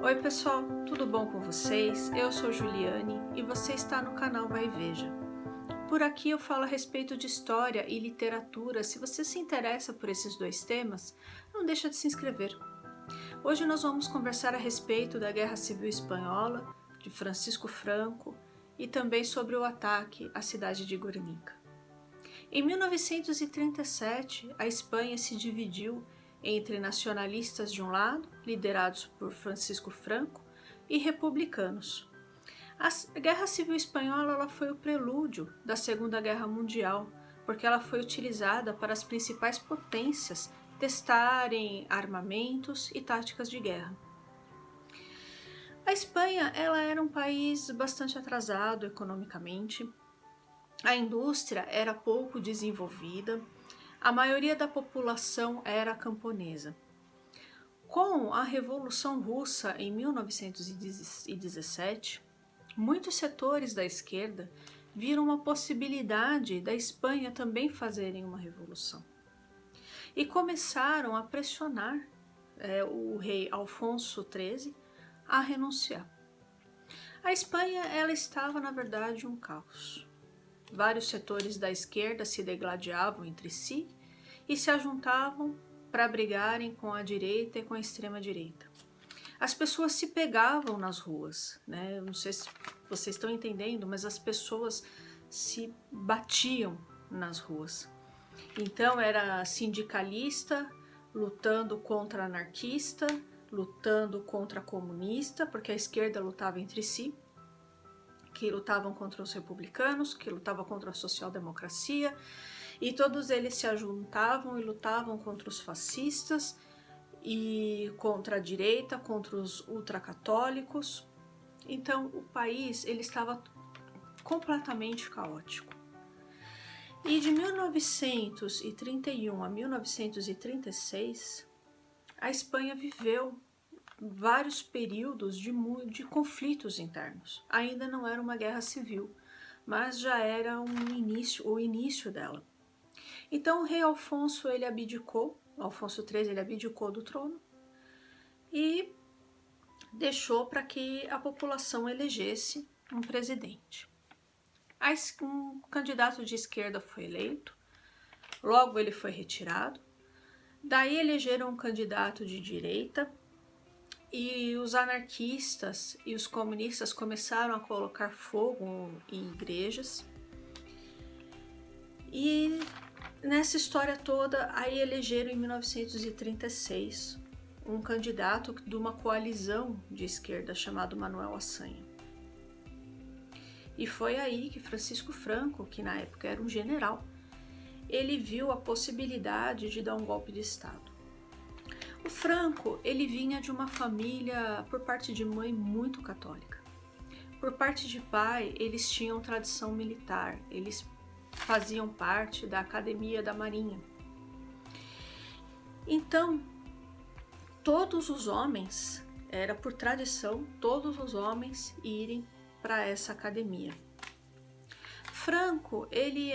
Oi pessoal, tudo bom com vocês? Eu sou Juliane e você está no canal Vai e Veja. Por aqui eu falo a respeito de história e literatura. Se você se interessa por esses dois temas, não deixa de se inscrever. Hoje nós vamos conversar a respeito da Guerra Civil Espanhola, de Francisco Franco e também sobre o ataque à cidade de Guernica. Em 1937, a Espanha se dividiu entre nacionalistas de um lado, liderados por Francisco Franco, e republicanos. A Guerra Civil Espanhola ela foi o prelúdio da Segunda Guerra Mundial, porque ela foi utilizada para as principais potências testarem armamentos e táticas de guerra. A Espanha ela era um país bastante atrasado economicamente, a indústria era pouco desenvolvida, a maioria da população era camponesa. Com a Revolução Russa em 1917, muitos setores da esquerda viram uma possibilidade da Espanha também fazerem uma revolução. E começaram a pressionar o rei Alfonso XIII a renunciar. A Espanha ela estava, na verdade, um caos. Vários setores da esquerda se degladiavam entre si e se ajuntavam para brigarem com a direita e com a extrema-direita. As pessoas se pegavam nas ruas, né? Não sei se vocês estão entendendo, mas as pessoas se batiam nas ruas. Então era sindicalista lutando contra anarquista, lutando contra comunista, porque a esquerda lutava entre si, que lutavam contra os republicanos, que lutavam contra a social-democracia, e todos eles se ajuntavam e lutavam contra os fascistas e contra a direita, contra os ultracatólicos. Então o país ele estava completamente caótico. E de 1931 a 1936, a Espanha viveu vários períodos de conflitos internos. Ainda não era uma guerra civil, mas já era o início dela. Então o rei Alfonso ele abdicou, Alfonso XIII ele abdicou do trono e deixou para que a população elegesse um presidente. Um candidato de esquerda foi eleito, logo ele foi retirado, daí elegeram um candidato de direita, e os anarquistas e os comunistas começaram a colocar fogo em igrejas. E nessa história toda, aí elegeram em 1936 um candidato de uma coalizão de esquerda chamado Manuel Azaña. E foi aí que Francisco Franco, que na época era um general, ele viu a possibilidade de dar um golpe de Estado. O Franco, ele vinha de uma família, por parte de mãe, muito católica. Por parte de pai, eles tinham tradição militar, eles faziam parte da Academia da Marinha. Então, todos os homens, era por tradição, todos os homens irem para essa academia. Franco, ele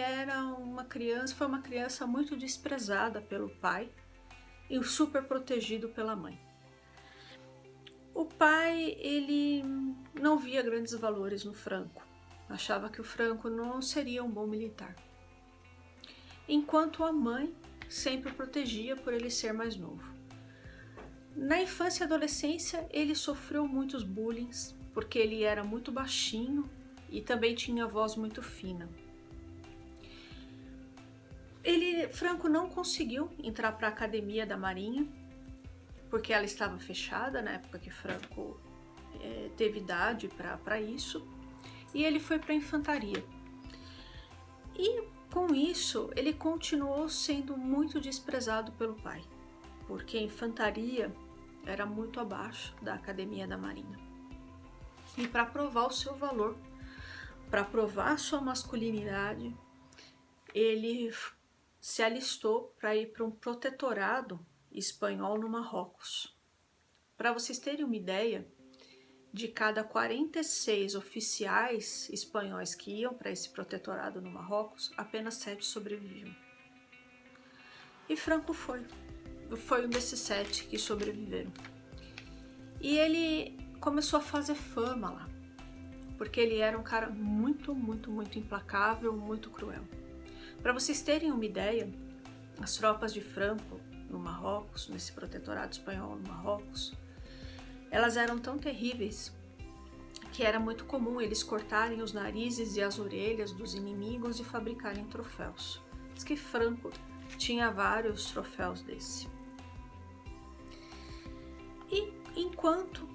foi uma criança muito desprezada pelo pai, e super protegido pela mãe. O pai ele não via grandes valores no Franco, achava que o Franco não seria um bom militar, enquanto a mãe sempre o protegia por ele ser mais novo. Na infância e adolescência ele sofreu muitos bullying, porque ele era muito baixinho e também tinha voz muito fina. Franco não conseguiu entrar para a Academia da Marinha, porque ela estava fechada na época que Franco teve idade para isso, e ele foi para a infantaria. E com isso, ele continuou sendo muito desprezado pelo pai, porque a infantaria era muito abaixo da Academia da Marinha. E para provar o seu valor, para provar a sua masculinidade, ele se alistou para ir para um protetorado espanhol no Marrocos. Para vocês terem uma ideia, de cada 46 oficiais espanhóis que iam para esse protetorado no Marrocos, apenas 7 sobreviviam. E Franco foi um desses 7 que sobreviveram. E ele começou a fazer fama lá, porque ele era um cara muito, muito, muito implacável, muito cruel. Para vocês terem uma ideia, as tropas de Franco no Marrocos, nesse protetorado espanhol no Marrocos, elas eram tão terríveis que era muito comum eles cortarem os narizes e as orelhas dos inimigos e fabricarem troféus. Diz que Franco tinha vários troféus desse. E enquanto...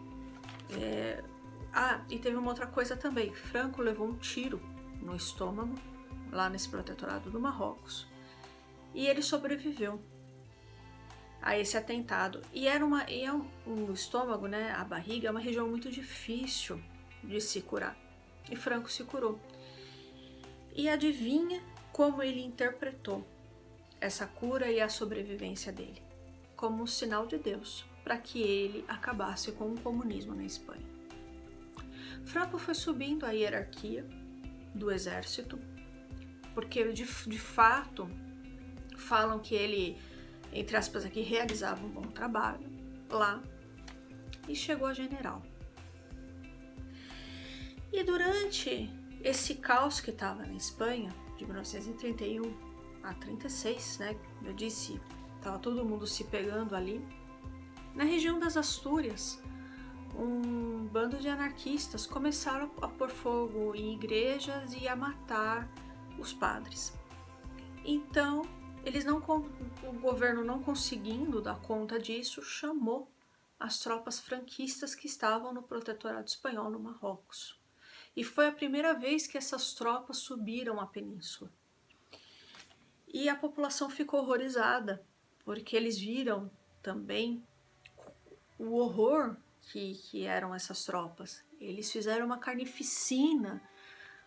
e teve uma outra coisa também. Franco levou um tiro no estômago, lá nesse protetorado do Marrocos, e ele sobreviveu a esse atentado. E um estômago, né, a barriga, é uma região muito difícil de se curar. E Franco se curou. E adivinha como ele interpretou essa cura e a sobrevivência dele? Como um sinal de Deus, para que ele acabasse com o comunismo na Espanha. Franco foi subindo a hierarquia do exército, porque de fato falam que ele, entre aspas aqui, realizava um bom trabalho lá, e chegou a general. E durante esse caos que estava na Espanha, de 1931 a 36, né, eu disse, estava todo mundo se pegando ali, na região das Astúrias, um bando de anarquistas começaram a pôr fogo em igrejas e a matar os padres. Então, o governo, não conseguindo dar conta disso, chamou as tropas franquistas que estavam no protetorado espanhol no Marrocos. E foi a primeira vez que essas tropas subiram a península. E a população ficou horrorizada, porque eles viram também o horror que eram essas tropas. Eles fizeram uma carnificina,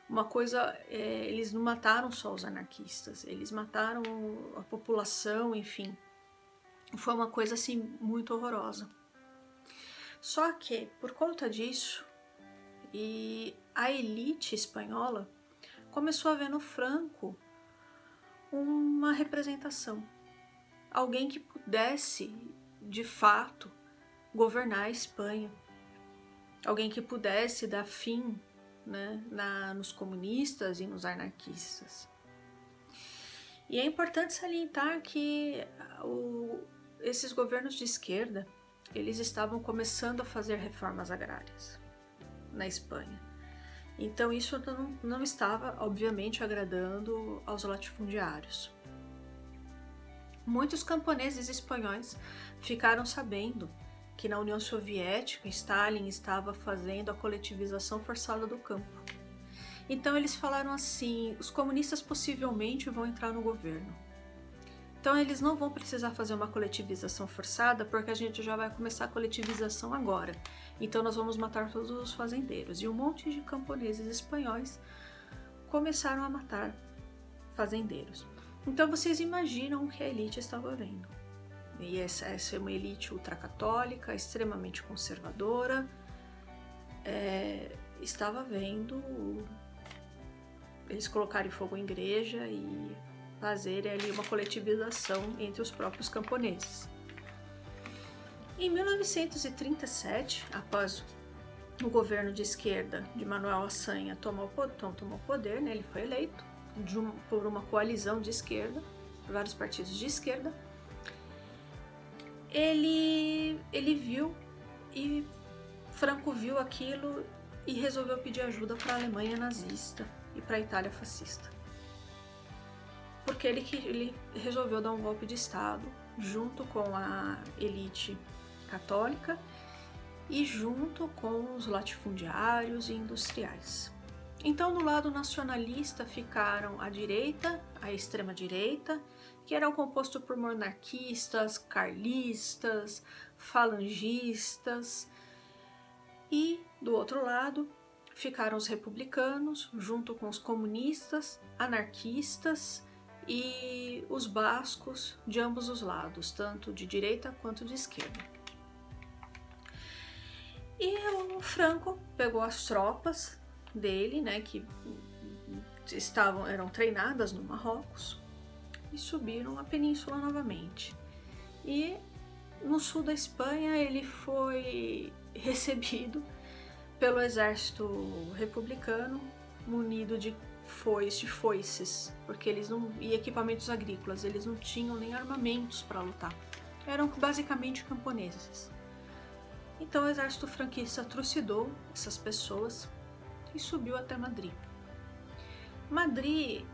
uma coisa... eles não mataram só os anarquistas, eles mataram a população, enfim. Foi uma coisa assim muito horrorosa. Só que, por conta disso, e a elite espanhola começou a ver no Franco uma representação. Alguém que pudesse, de fato, governar a Espanha. Alguém que pudesse dar fim, né, nos comunistas e nos anarquistas. E é importante salientar que esses governos de esquerda, eles estavam começando a fazer reformas agrárias na Espanha. Então isso não estava, obviamente, agradando aos latifundiários. Muitos camponeses espanhóis ficaram sabendo que na União Soviética Stalin estava fazendo a coletivização forçada do campo. Então eles falaram assim, os comunistas possivelmente vão entrar no governo. Então eles não vão precisar fazer uma coletivização forçada, porque a gente já vai começar a coletivização agora. Então nós vamos matar todos os fazendeiros. E um monte de camponeses espanhóis começaram a matar fazendeiros. Então vocês imaginam o que a elite estava vendo. E essa é uma elite ultracatólica, extremamente conservadora, estava vendo eles colocarem fogo em igreja e fazerem ali uma coletivização entre os próprios camponeses. Em 1937, após o governo de esquerda de Manuel Azaña tomou o poder, né, ele foi eleito por uma coalizão de esquerda, por vários partidos de esquerda. Ele viu, e Franco viu aquilo e resolveu pedir ajuda para a Alemanha nazista e para a Itália fascista. Porque ele resolveu dar um golpe de Estado junto com a elite católica e junto com os latifundiários e industriais. Então, do lado nacionalista ficaram a direita, a extrema-direita, que era composto por monarquistas, carlistas, falangistas, e do outro lado ficaram os republicanos, junto com os comunistas, anarquistas e os bascos de ambos os lados, tanto de direita quanto de esquerda. E o Franco pegou as tropas dele, né, que eram treinadas no Marrocos, e subiram a península novamente. E no sul da Espanha ele foi recebido pelo exército republicano, munido de foices, porque eles não, e equipamentos agrícolas, eles não tinham nem armamentos para lutar, eram basicamente camponeses. Então o exército franquista trucidou essas pessoas e subiu até Madrid. Madrid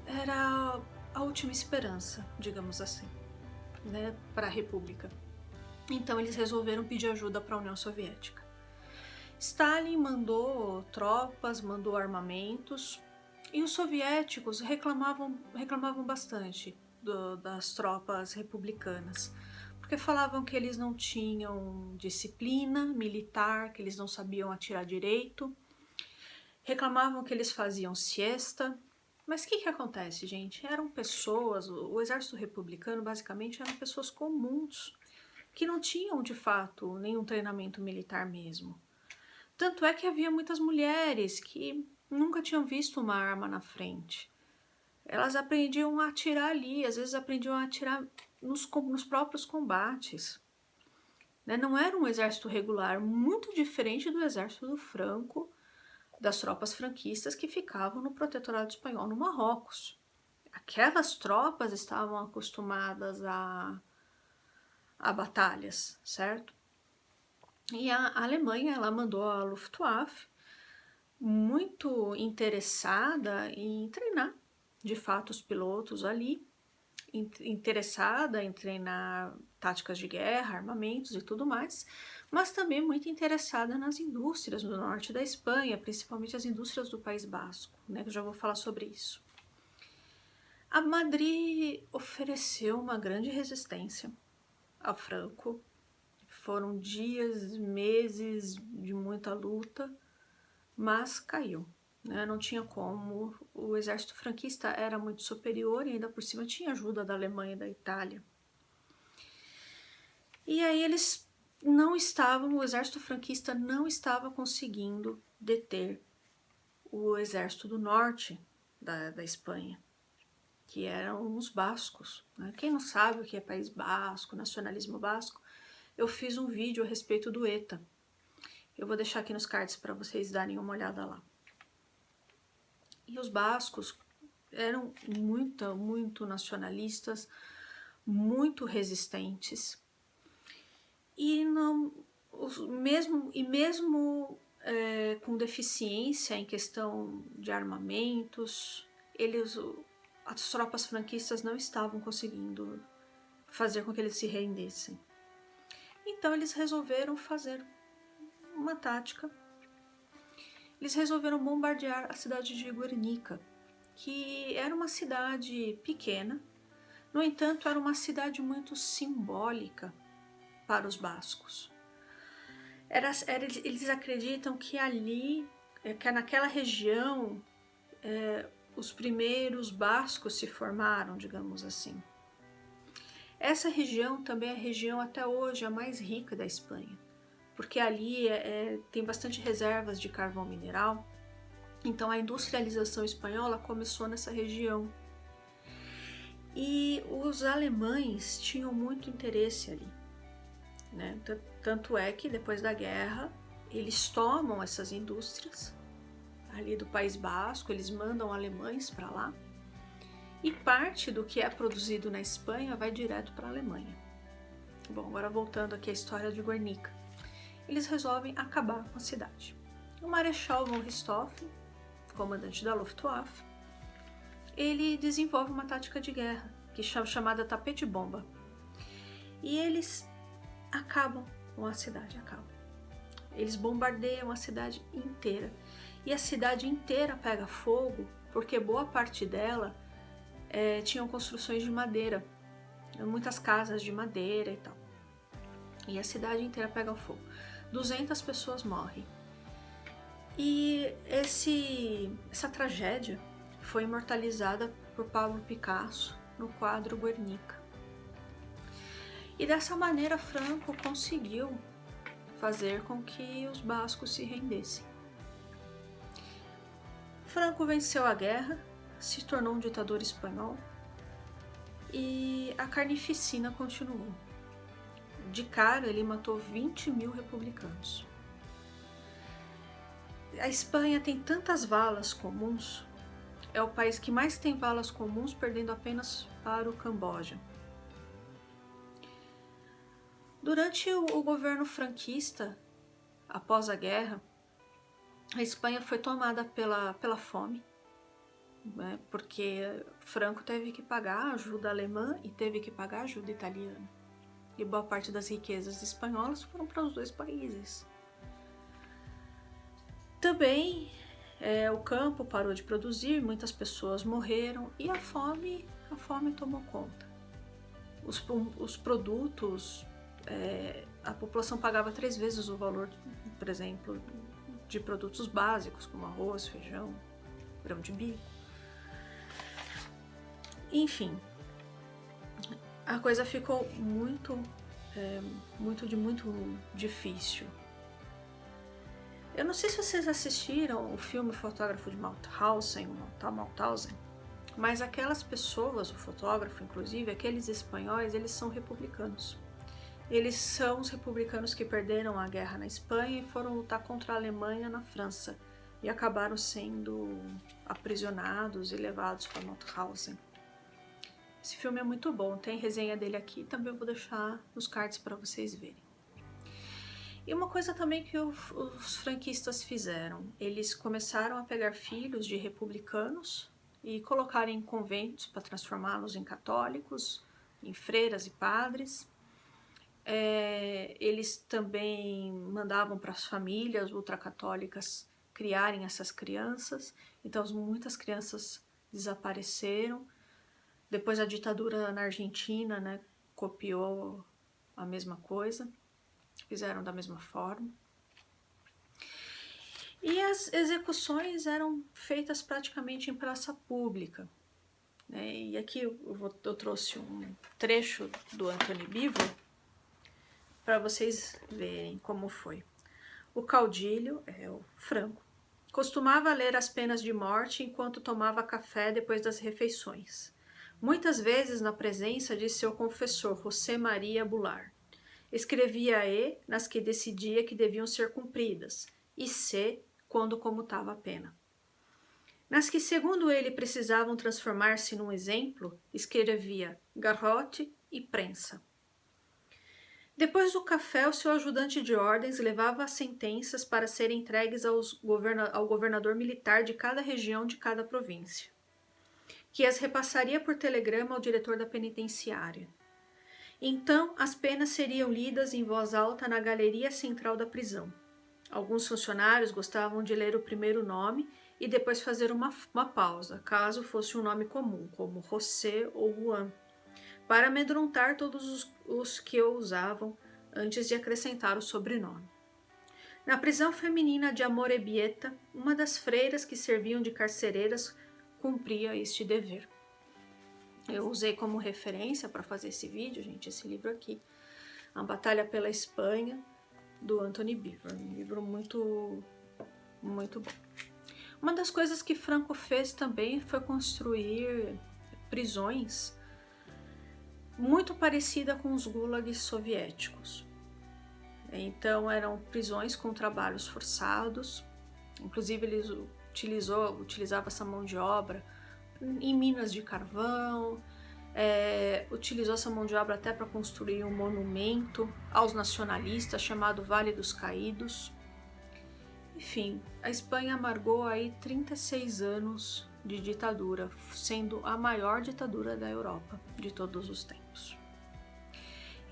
era a última esperança, digamos assim, né, para a República. Então eles resolveram pedir ajuda para a União Soviética. Stalin mandou tropas, mandou armamentos, e os soviéticos reclamavam bastante das tropas republicanas, porque falavam que eles não tinham disciplina militar, que eles não sabiam atirar direito, reclamavam que eles faziam siesta. Mas o que acontece, gente? Eram pessoas, o exército republicano basicamente eram pessoas comuns, que não tinham de fato nenhum treinamento militar mesmo. Tanto é que havia muitas mulheres que nunca tinham visto uma arma na frente. Elas aprendiam a atirar ali, às vezes aprendiam a atirar nos próprios combates. Não era um exército regular, muito diferente do exército do Franco, das tropas franquistas que ficavam no protetorado espanhol no Marrocos. Aquelas tropas estavam acostumadas a batalhas, certo? E a Alemanha, ela mandou a Luftwaffe muito interessada em treinar, de fato, os pilotos ali, interessada em treinar táticas de guerra, armamentos e tudo mais, mas também muito interessada nas indústrias do norte da Espanha, principalmente as indústrias do País Basco, né, que eu já vou falar sobre isso. A Madrid ofereceu uma grande resistência ao Franco. Foram dias, meses de muita luta, mas caiu, né? Não tinha como. O exército franquista era muito superior e ainda por cima tinha ajuda da Alemanha e da Itália. E aí eles não estavam, o exército franquista não estava conseguindo deter o exército do norte da Espanha, que eram os bascos, né? Quem não sabe o que é País Basco, nacionalismo basco, eu fiz um vídeo a respeito do ETA. Eu vou deixar aqui nos cards para vocês darem uma olhada lá. E os bascos eram muito nacionalistas, muito resistentes. E mesmo com deficiência em questão de armamentos, as tropas franquistas não estavam conseguindo fazer com que eles se rendessem. Então eles resolveram fazer uma tática. Eles resolveram bombardear a cidade de Guernica, que era uma cidade pequena, no entanto era uma cidade muito simbólica para os bascos. Eles acreditam que ali, que naquela região, os primeiros bascos se formaram, digamos assim. Essa região também é a região até hoje a mais rica da Espanha, porque ali tem bastante reservas de carvão mineral, então a industrialização espanhola começou nessa região. E os alemães tinham muito interesse ali, né? Tanto é que depois da guerra eles tomam essas indústrias ali do País Basco, eles mandam alemães para lá, e parte do que é produzido na Espanha vai direto para a Alemanha. Bom, agora voltando aqui à história de Guernica. Eles resolvem acabar com a cidade. O Marechal von Richthofen, comandante da Luftwaffe, ele desenvolve uma tática de guerra que é chamada tapete-bomba. E eles acabam com a cidade, Eles bombardeiam a cidade inteira. E a cidade inteira pega fogo porque boa parte dela tinham construções de madeira, muitas casas de madeira e tal. E a cidade inteira pega fogo. 200 pessoas morrem. E essa tragédia foi imortalizada por Pablo Picasso no quadro Guernica. E dessa maneira Franco conseguiu fazer com que os bascos se rendessem. Franco venceu a guerra, se tornou um ditador espanhol e a carnificina continuou. de cara ele matou 20 mil republicanos. A Espanha tem tantas valas comuns, é o país que mais tem valas comuns, perdendo apenas para o Camboja. Durante o governo franquista, após a guerra, a Espanha foi tomada pela fome, né, porque Franco teve que pagar a ajuda alemã e teve que pagar a ajuda italiana. E boa parte das riquezas espanholas foram para os dois países. Também o campo parou de produzir, muitas pessoas morreram e a fome tomou conta. Os produtos, a população pagava 3 vezes o valor, por exemplo, de produtos básicos como arroz, feijão, grão de bico. Enfim, a coisa ficou muito difícil. Eu não sei se vocês assistiram o filme Fotógrafo de Mauthausen, mas aquelas pessoas, o fotógrafo inclusive, aqueles espanhóis, eles são republicanos. Eles são os republicanos que perderam a guerra na Espanha e foram lutar contra a Alemanha na França e acabaram sendo aprisionados e levados para Mauthausen. Esse filme é muito bom, tem resenha dele aqui, também eu vou deixar nos cards para vocês verem. E uma coisa também que os franquistas fizeram, eles começaram a pegar filhos de republicanos e colocar em conventos para transformá-los em católicos, em freiras e padres. Eles também mandavam para as famílias ultracatólicas criarem essas crianças, então muitas crianças desapareceram. Depois a ditadura na Argentina, né, copiou a mesma coisa, fizeram da mesma forma. E as execuções eram feitas praticamente em praça pública, né? E aqui eu trouxe um trecho do Antony Beevor para vocês verem como foi. O caudilho, o Franco, costumava ler as penas de morte enquanto tomava café depois das refeições, muitas vezes na presença de seu confessor, José Maria Bular. Escrevia-e nas que decidia que deviam ser cumpridas, e C, quando comutava a pena. Nas que, segundo ele, precisavam transformar-se num exemplo, escrevia garrote e prensa. Depois do café, o seu ajudante de ordens levava as sentenças para serem entregues ao governador militar de cada região de cada província, que as repassaria por telegrama ao diretor da penitenciária. Então, as penas seriam lidas em voz alta na galeria central da prisão. Alguns funcionários gostavam de ler o primeiro nome e depois fazer uma pausa, caso fosse um nome comum, como José ou Juan, para amedrontar todos os que o usavam antes de acrescentar o sobrenome. Na prisão feminina de Amorebieta, uma das freiras que serviam de carcereiras cumpria este dever. Eu usei como referência para fazer esse vídeo, gente, esse livro aqui, A Batalha pela Espanha, do Antony Beevor, um livro muito bom. Uma das coisas que Franco fez também foi construir prisões muito parecida com os gulags soviéticos. Então eram prisões com trabalhos forçados, inclusive ele utilizava essa mão de obra em minas de carvão, utilizou essa mão de obra até para construir um monumento aos nacionalistas chamado Vale dos Caídos. Enfim, a Espanha amargou aí 36 anos de ditadura, sendo a maior ditadura da Europa de todos os tempos.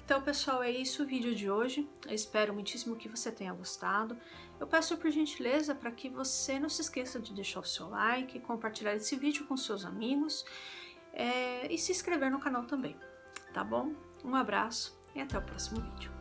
Então, pessoal, é isso o vídeo de hoje. Eu espero muitíssimo que você tenha gostado. Eu peço por gentileza para que você não se esqueça de deixar o seu like, compartilhar esse vídeo com seus amigos e se inscrever no canal também, tá bom? Um abraço e até o próximo vídeo.